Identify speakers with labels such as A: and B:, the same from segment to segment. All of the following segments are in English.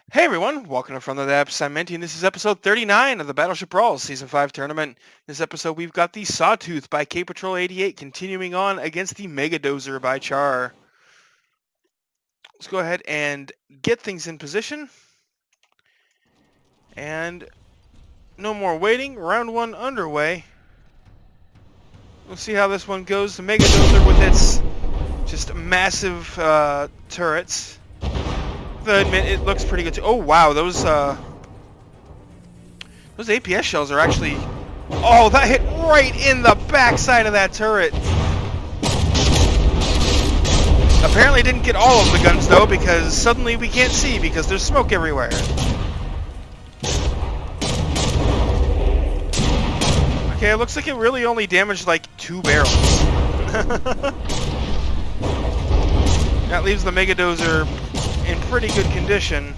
A: Hey everyone, welcome to From the Depths. I'm Menti, and this is episode 39 of the Battleship Brawl Season 5 tournament. In this episode, we've got the Sawtooth by K-Patrol 88 continuing on against the Megadozer by Char. Let's go ahead and get things in position. And no more waiting. Round 1 underway. We'll see how this one goes. The Megadozer with its just massive turrets. I admit, it looks pretty good too. Oh wow, those APS shells are actually... Oh, that hit right in the backside of that turret. Apparently didn't get all of the guns though, because suddenly we can't see because there's smoke everywhere. Okay, it looks like it really only damaged like 2 barrels. That leaves the Megadozer in pretty good condition.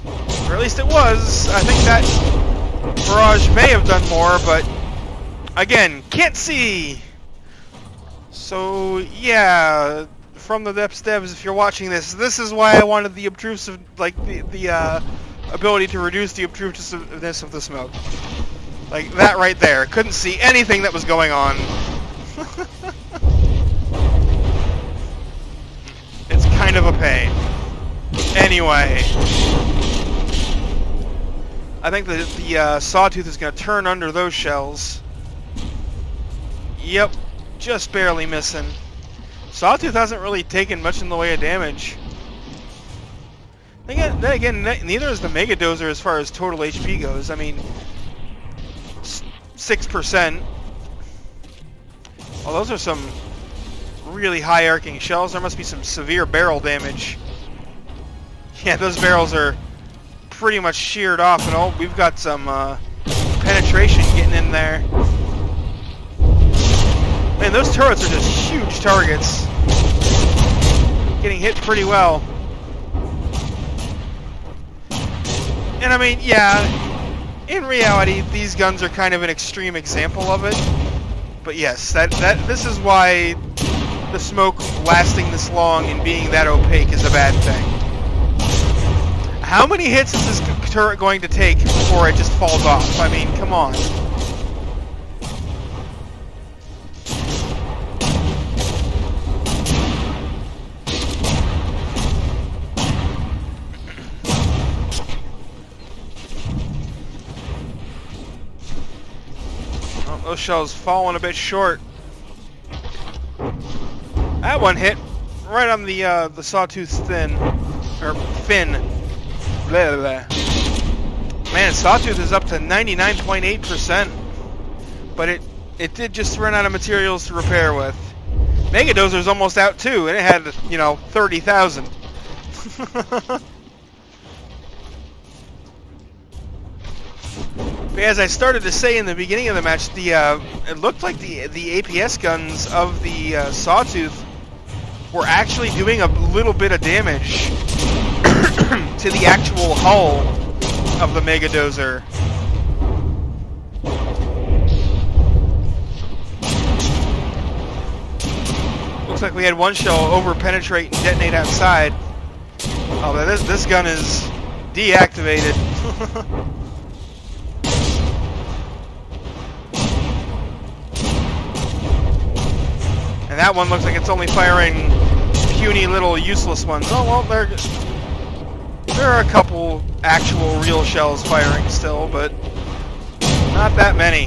A: Or at least it was. I think that barrage may have done more, but again, can't see. So yeah, From the Depths devs, if you're watching this, this is why I wanted the obtrusive, like the ability to reduce the obtrusiveness of the smoke. Like that right there. Couldn't see anything that was going on. It's kind of a pain. Anyway, I think the Sawtooth is going to turn under those shells. Yep, just barely missing. Sawtooth hasn't really taken much in the way of damage. Then again, neither is the Megadozer as far as total HP goes. I mean, 6%. Well, those are some really high arcing shells. There must be some severe barrel damage. Yeah, those barrels are pretty much sheared off, and oh, we've got some penetration getting in there. Man, those turrets are just huge targets. Getting hit pretty well. And I mean, yeah, in reality, these guns are kind of an extreme example of it. But yes, this is why the smoke lasting this long and being that opaque is a bad thing. How many hits is this turret going to take before it just falls off? I mean, come on. Oh, those shells falling a bit short. That one hit right on the Sawtooth's fin. Blah, blah. Man, Sawtooth is up to 99.8%, but it did just run out of materials to repair with. Megadozer's almost out too, and it had, 30,000. But as I started to say in the beginning of the match, it looked like the APS guns of the Sawtooth were actually doing a little bit of damage to the actual hull of the Megadozer. Looks like we had one shell over-penetrate and detonate outside. Oh, but this gun is deactivated. And that one looks like it's only firing puny little useless ones. Oh, well, there are a couple actual real shells firing still, but not that many.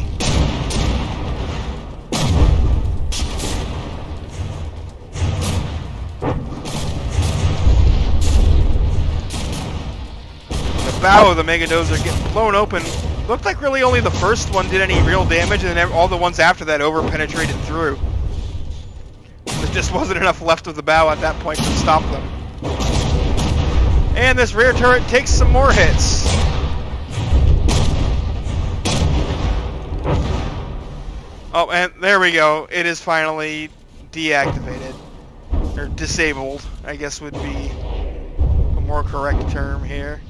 A: The bow of the Megadozer getting blown open. Looked like really only the first one did any real damage, and then all the ones after that over-penetrated through. There just wasn't enough left of the bow at that point to stop them. And this rear turret takes some more hits. Oh, and there we go. It is finally deactivated. Or disabled, I guess would be a more correct term here.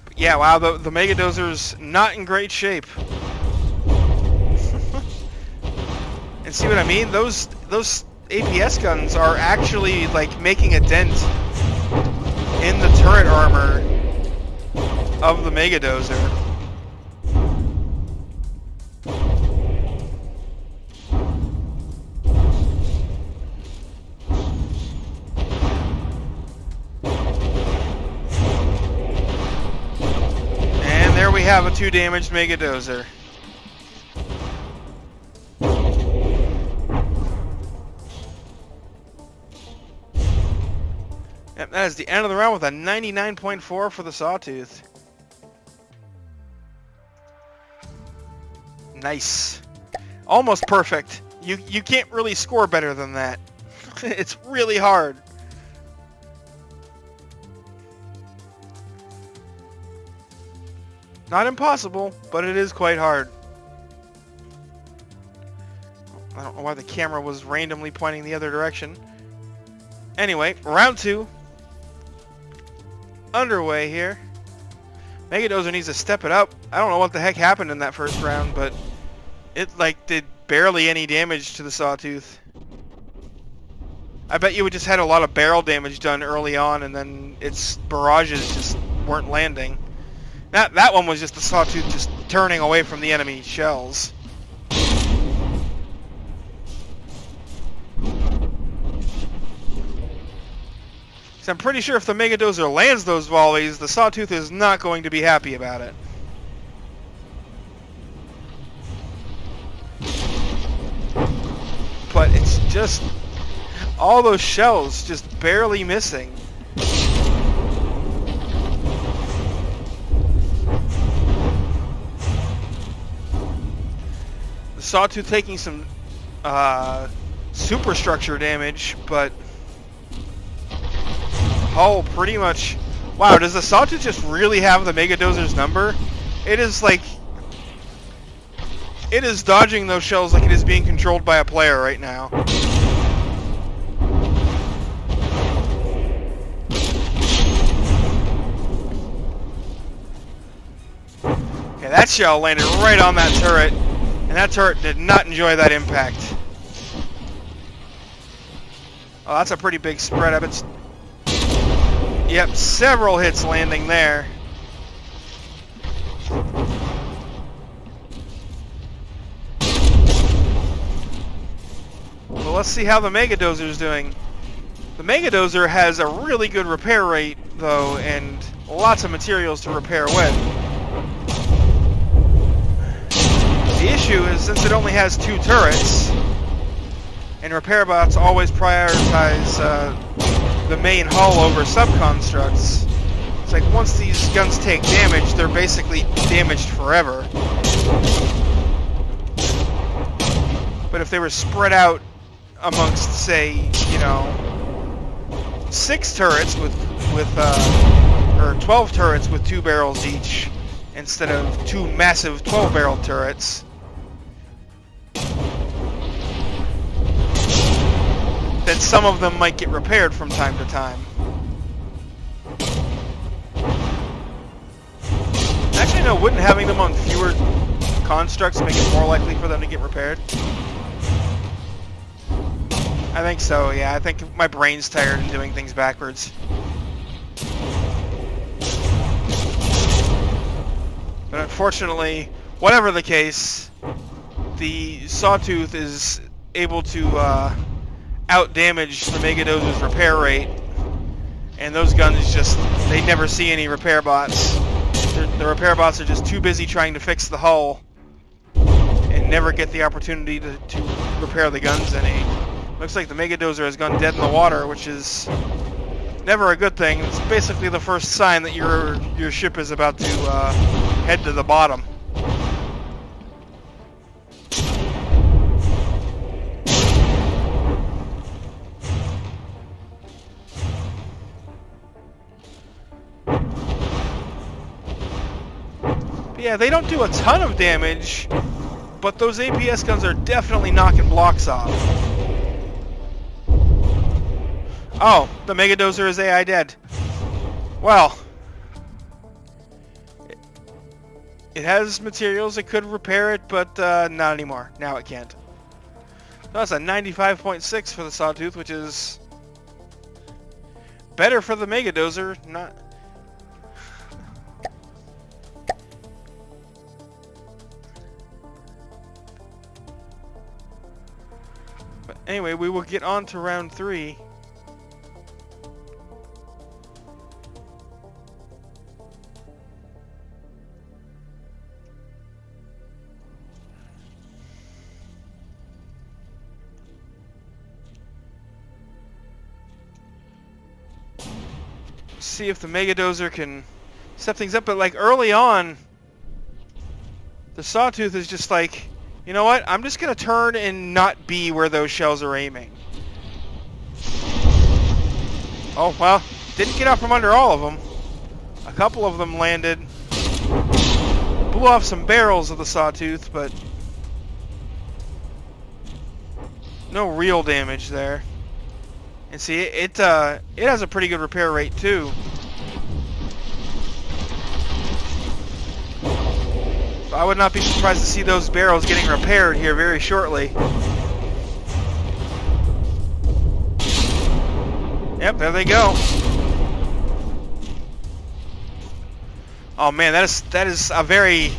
A: But yeah, wow, the Megadozer's not in great shape. And see what I mean? Those APS guns are actually like making a dent in the turret armor of the Megadozer. And there we have a 2 damaged Megadozer. Yep, that is the end of the round with a 99.4 for the Sawtooth. Nice. Almost perfect. You can't really score better than that. It's really hard. Not impossible, but it is quite hard. I don't know why the camera was randomly pointing the other direction. Anyway, round 2. Underway here. Megadozer needs to step it up. I don't know what the heck happened in that first round, but it like did barely any damage to the Sawtooth. I bet you it just had a lot of barrel damage done early on, and then its barrages just weren't landing. That one was just the Sawtooth just turning away from the enemy shells. So I'm pretty sure if the Megadozer lands those volleys, the Sawtooth is not going to be happy about it. But it's just all those shells just barely missing. The Sawtooth taking some superstructure damage, but hull pretty much... Wow, does the Sawtooth just really have the Megadozer's number? It is like... It is dodging those shells like it is being controlled by a player right now. Okay, that shell landed right on that turret, and that turret did not enjoy that impact. Oh, that's a pretty big spread up. It's... Yep, several hits landing there. Well, let's see how the Megadozer's doing. The Megadozer has a really good repair rate, though, and lots of materials to repair with. The issue is, since it only has 2 turrets, and repair bots always prioritize the main hull over subconstructs, it's like once these guns take damage, they're basically damaged forever. But if they were spread out amongst, say, you know, 6 turrets with or 12 turrets with 2 barrels each, instead of 2 massive 12-barrel turrets, then some of them might get repaired from time to time. Actually, no, wouldn't having them on fewer constructs make it more likely for them to get repaired? I think so, yeah. I think my brain's tired and doing things backwards. But unfortunately, whatever the case, the Sawtooth is able to out-damage the Megadozer's repair rate, and those guns just, they never see any repair bots. The repair bots are just too busy trying to fix the hull and never get the opportunity to repair the guns any. Looks like the Megadozer has gone dead in the water, which is never a good thing. It's basically the first sign that your ship is about to head to the bottom. Yeah, they don't do a ton of damage, but those APS guns are definitely knocking blocks off. Oh, the Megadozer is AI dead. Well, it has materials that could repair it, but not anymore. Now it can't. That's a 95.6 for the Sawtooth, which is better for the Megadozer. Not. But anyway, we will get on to round 3. See if the Megadozer can step things up, but like early on, the Sawtooth is just like, you know what? I'm just gonna turn and not be where those shells are aiming. Oh well, didn't get out from under all of them. A couple of them landed, blew off some barrels of the Sawtooth, but no real damage there. And see, it has a pretty good repair rate too. So I would not be surprised to see those barrels getting repaired here very shortly. Yep, there they go. Oh man, that is a very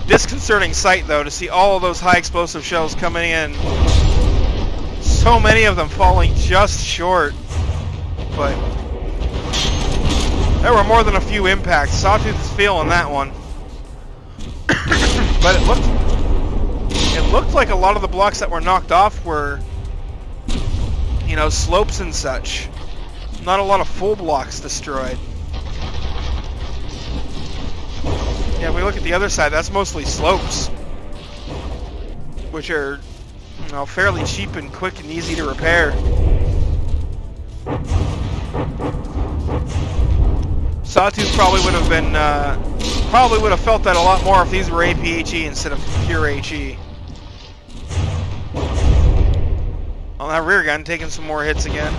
A: disconcerting sight though, to see all of those high explosive shells coming in. So many of them falling just short, but there were more than a few impacts. Sawtooth is feeling that one. But it looked like a lot of the blocks that were knocked off were, you know, slopes and such. Not a lot of full blocks destroyed. Yeah, if we look at the other side, that's mostly slopes, which are, you know, fairly cheap and quick and easy to repair. Sawtooth probably would have been, probably would have felt that a lot more if these were APHE instead of pure HE. On that rear gun, taking some more hits again.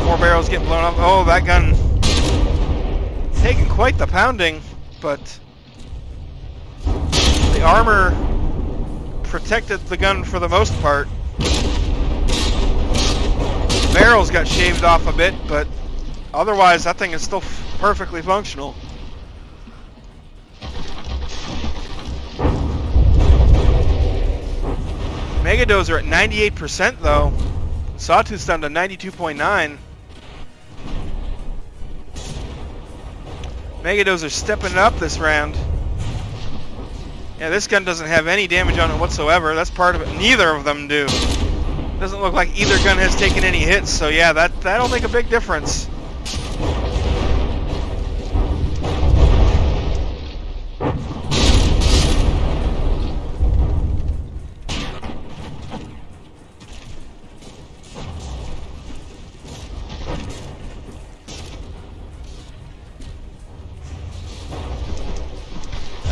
A: More barrels getting blown up. Oh, that gun taking quite the pounding, but the armor protected the gun for the most part. Barrels got shaved off a bit, but otherwise that thing is still perfectly functional. Megadozer at 98% though. Sawtooth's down to 92.9. Megadozer stepping it up this round. Yeah, this gun doesn't have any damage on it whatsoever. That's part of it. Neither of them do. Doesn't look like either gun has taken any hits, so yeah, that'll make a big difference.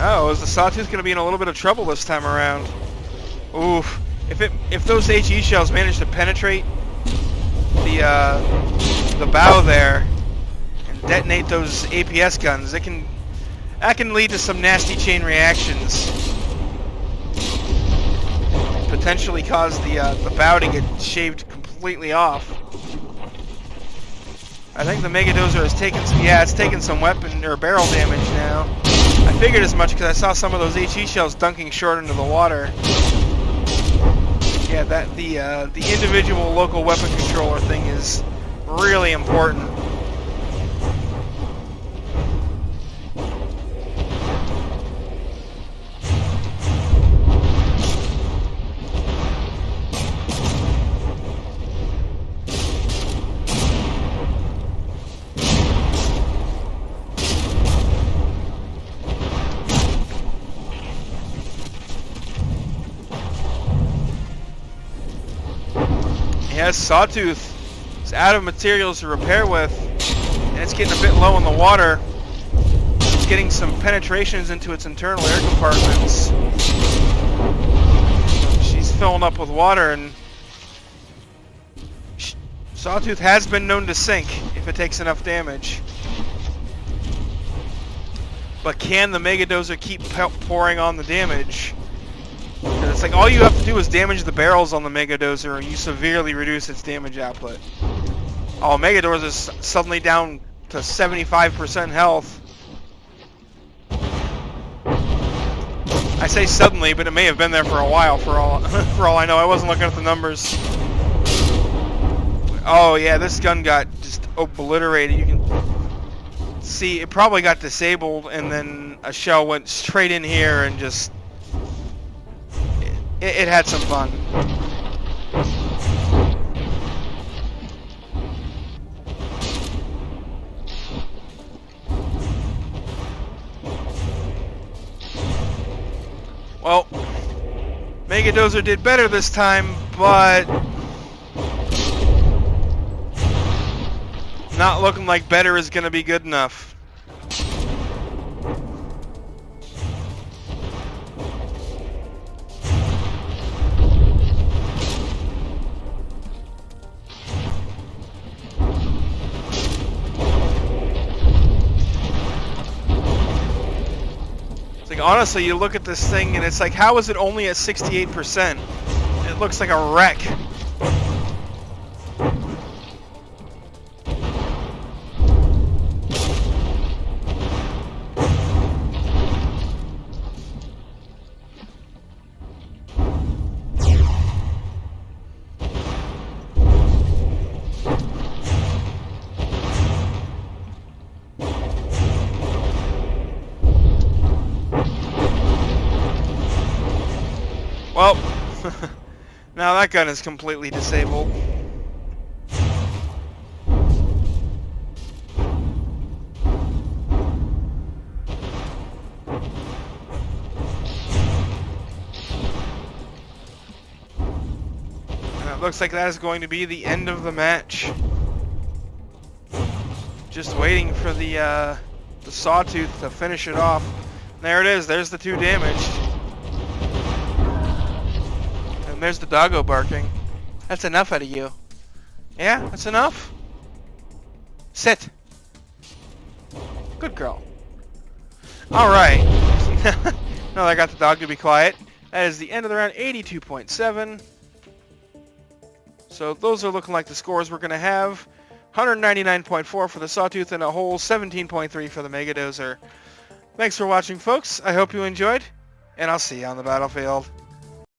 A: Oh, is the Sawtooth going to be in a little bit of trouble this time around? Oof. If those HE shells manage to penetrate the bow there and detonate those APS guns, that can lead to some nasty chain reactions. Potentially cause the bow to get shaved completely off. I think the Megadozer has taken some, yeah, it's taken some weapon or barrel damage now. I figured as much because I saw some of those HE shells dunking short into the water. Yeah, the individual local weapon controller thing is really important. Yes, Sawtooth is out of materials to repair with, and it's getting a bit low in the water. It's getting some penetrations into its internal air compartments. She's filling up with water, and Sawtooth has been known to sink if it takes enough damage. But can the Megadozer keep pouring on the damage? Because It's like all you have to do is damage the barrels on the Megadozer and you severely reduce its damage output. Oh, Megadozer's suddenly down to 75% health. I say suddenly, but it may have been there for a while for all for all I know. I wasn't looking at the numbers. Oh yeah, this gun got just obliterated. You can see it probably got disabled and then a shell went straight in here and just it had some fun. Well, Megadozer did better this time, but not looking like better is going to be good enough. Honestly, you look at this thing and it's like, how is it only at 68%? It looks like a wreck. Well, now that gun is completely disabled. And it looks like that is going to be the end of the match. Just waiting for the Sawtooth to finish it off. There it is. There's the 2 damaged. And there's the doggo barking. That's enough out of you. Yeah, that's enough. Sit. Good girl. Alright. Now that I got the dog to be quiet. That is the end of the round, 82.7. So those are looking like the scores we're going to have. 199.4 for the Sawtooth and a whole 17.3 for the Megadozer. Thanks for watching, folks. I hope you enjoyed, and I'll see you on the battlefield.